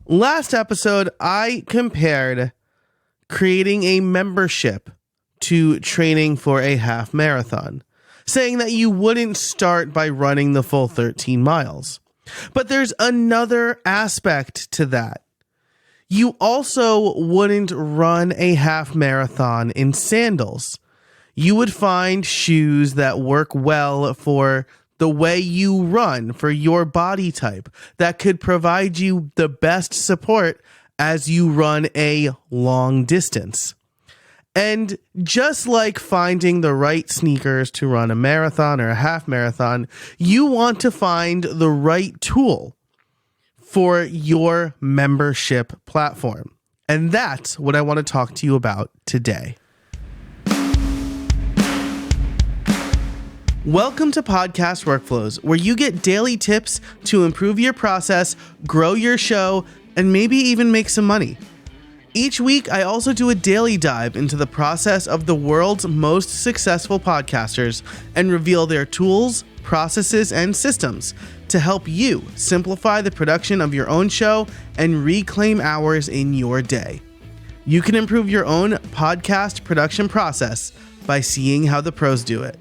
Last episode, I compared creating a membership to training for a half marathon, saying that you wouldn't start by running the full 13 miles. But there's another aspect to that. You also wouldn't run a half marathon in sandals. You would find shoes that work well for the way you run, for your body type, that could provide you the best support as you run a long distance. And just like finding the right sneakers to run a marathon or a half marathon, you want to find the right tool for your membership platform. And that's what I want to talk to you about today. Welcome to Podcast Workflows, where you get daily tips to improve your process, grow your show, and maybe even make some money. Each week, I also do a daily dive into the process of the world's most successful podcasters and reveal their tools, processes, and systems to help you simplify the production of your own show and reclaim hours in your day. You can improve your own podcast production process by seeing how the pros do it.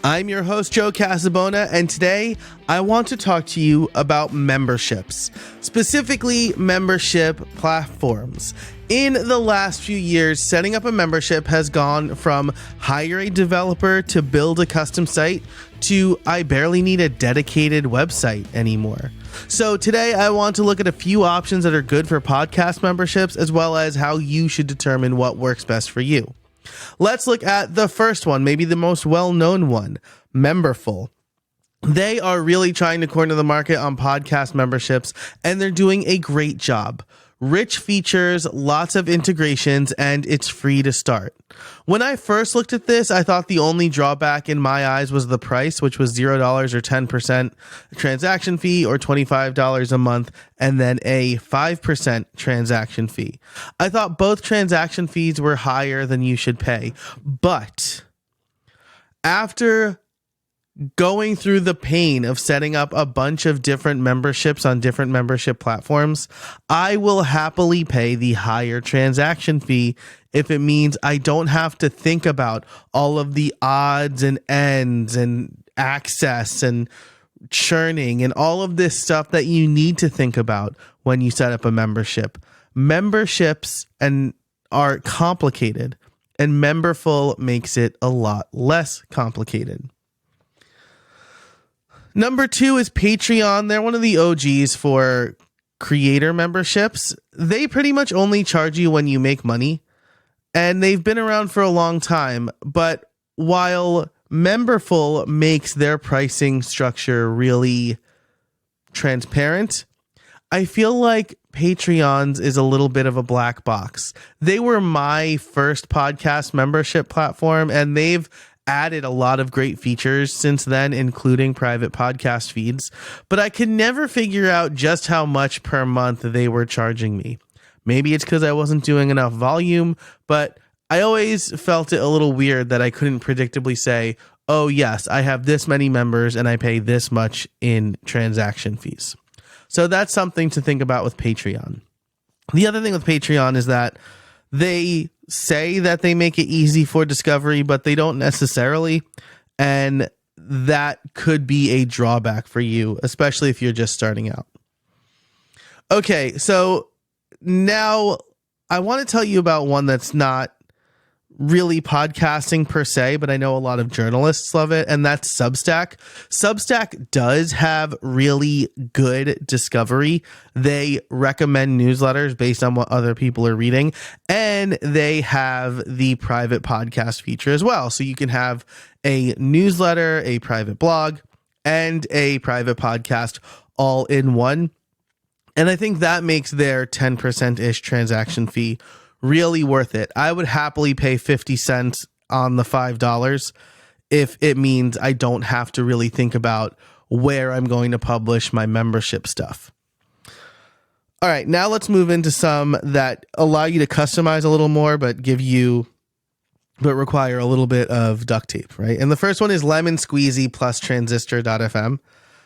I'm your host, Joe Casabona, and today I want to talk to you about memberships, specifically membership platforms. In the last few years, setting up a membership has gone from hire a developer to build a custom site to I barely need a dedicated website anymore. So today I want to look at a few options that are good for podcast memberships, as well as how you should determine what works best for you. Let's look at the first one, maybe the most well-known one, Memberful. They are really trying to corner the market on podcast memberships, and they're doing a great job. Rich features, lots of integrations, and it's free to start. When I first looked at this, I thought the only drawback in my eyes was the price, which was $0 or 10% transaction fee or $25 a month, and then a 5% transaction fee. I thought both transaction fees were higher than you should pay, but after going through the pain of setting up a bunch of different memberships on different membership platforms, I will happily pay the higher transaction fee if it means I don't have to think about all of the odds and ends and access and churning and all of this stuff that you need to think about when you set up a membership. Memberships are complicated, and Memberful makes it a lot less complicated. Number 2 is Patreon. They're one of the OGs for creator memberships. They pretty much only charge you when you make money, and they've been around for a long time. But while Memberful makes their pricing structure really transparent, I feel like Patreon's is a little bit of a black box. They were my first podcast membership platform, and they've added a lot of great features since then, including private podcast feeds, but I could never figure out just how much per month they were charging me. Maybe it's because I wasn't doing enough volume, but I always felt it a little weird that I couldn't predictably say, oh yes, I have this many members and I pay this much in transaction fees. So that's something to think about with Patreon. The other thing with Patreon is that they say that they make it easy for discovery, but they don't necessarily. And that could be a drawback for you, especially if you're just starting out. Okay, so now I want to tell you about one that's not really podcasting per se, but I know a lot of journalists love it, and that's Substack. Substack does have really good discovery. They recommend newsletters based on what other people are reading, and they have the private podcast feature as well. So you can have a newsletter, a private blog, and a private podcast all in one. And I think that makes their 10%-ish transaction fee really worth it. I would happily pay 50 cents on the $5 if it means I don't have to really think about where I'm going to publish my membership stuff. All right, now let's move into some that allow you to customize a little more, but require a little bit of duct tape, right? And the first one is Lemon Squeezy plus Transistor.fm.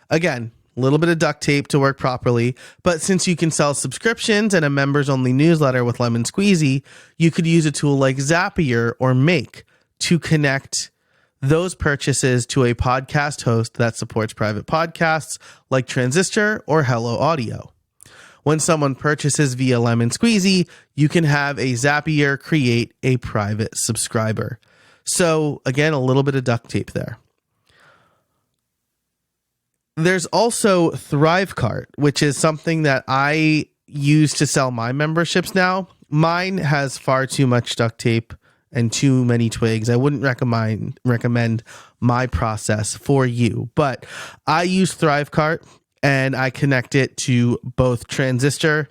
Again, a little bit of duct tape to work properly, but since you can sell subscriptions and a members-only newsletter with Lemon Squeezy, you could use a tool like Zapier or Make to connect those purchases to a podcast host that supports private podcasts like Transistor or Hello Audio. When someone purchases via Lemon Squeezy, you can have a Zapier create a private subscriber. So again, a little bit of duct tape there. There's also Thrivecart, which is something that I use to sell my memberships now. Mine has far too much duct tape and too many twigs. I wouldn't recommend my process for you, but I use Thrivecart and I connect it to both Transistor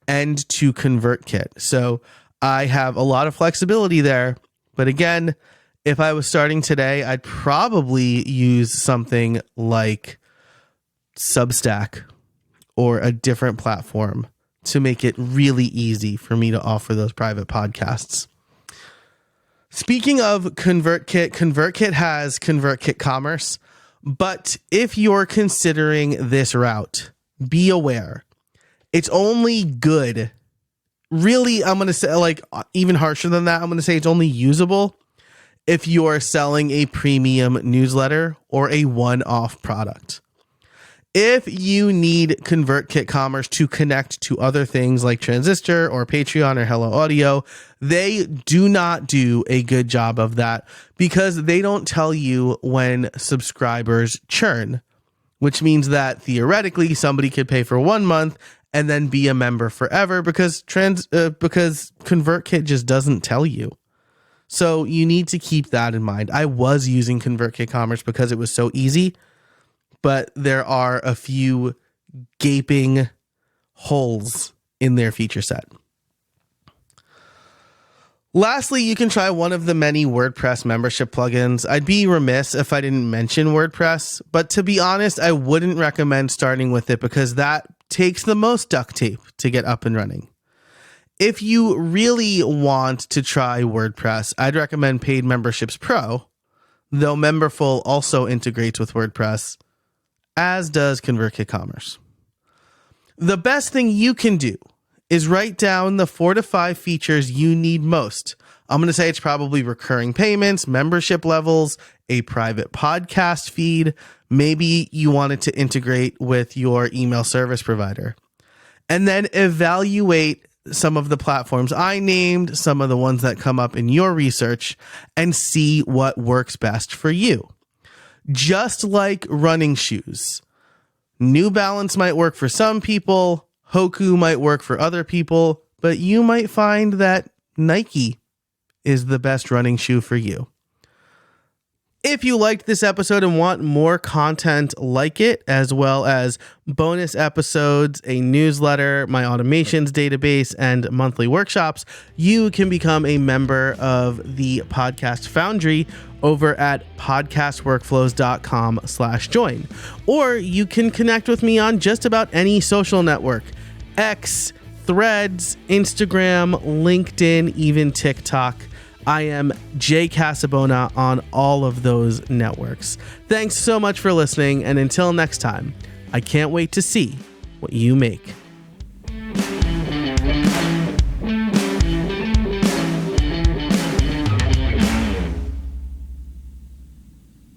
and to ConvertKit. So I have a lot of flexibility there. But again, if I was starting today, I'd probably use something like Substack or a different platform to make it really easy for me to offer those private podcasts. Speaking of ConvertKit, ConvertKit has ConvertKit Commerce, but if you're considering this route, be aware, it's only good. Really, I'm going to say, like, even harsher than that, I'm going to say it's only usable if you're selling a premium newsletter or a one-off product. If you need ConvertKit Commerce to connect to other things like Transistor or Patreon or Hello Audio, they do not do a good job of that because they don't tell you when subscribers churn, which means that theoretically somebody could pay for 1 month and then be a member forever because ConvertKit just doesn't tell you. So you need to keep that in mind. I was using ConvertKit Commerce because it was so easy, but there are a few gaping holes in their feature set. Lastly, you can try one of the many WordPress membership plugins. I'd be remiss if I didn't mention WordPress, but to be honest, I wouldn't recommend starting with it because that takes the most duct tape to get up and running. If you really want to try WordPress, I'd recommend Paid Memberships Pro, though Memberful also integrates with WordPress, as does ConvertKit Commerce. The best thing you can do is write down the 4 to 5 features you need most. I'm going to say it's probably recurring payments, membership levels, a private podcast feed. Maybe you want it to integrate with your email service provider. And then evaluate some of the platforms I named, some of the ones that come up in your research, and see what works best for you. Just like running shoes, New Balance might work for some people, Hoku might work for other people, but you might find that Nike is the best running shoe for you. If you liked this episode and want more content like it, as well as bonus episodes, a newsletter, my automations database, and monthly workshops, you can become a member of the Podcast Foundry over at podcastworkflows.com/join. Or you can connect with me on just about any social network: X, Threads, Instagram, LinkedIn, even TikTok. I am Jay Casabona on all of those networks. Thanks so much for listening, and until next time, I can't wait to see what you make.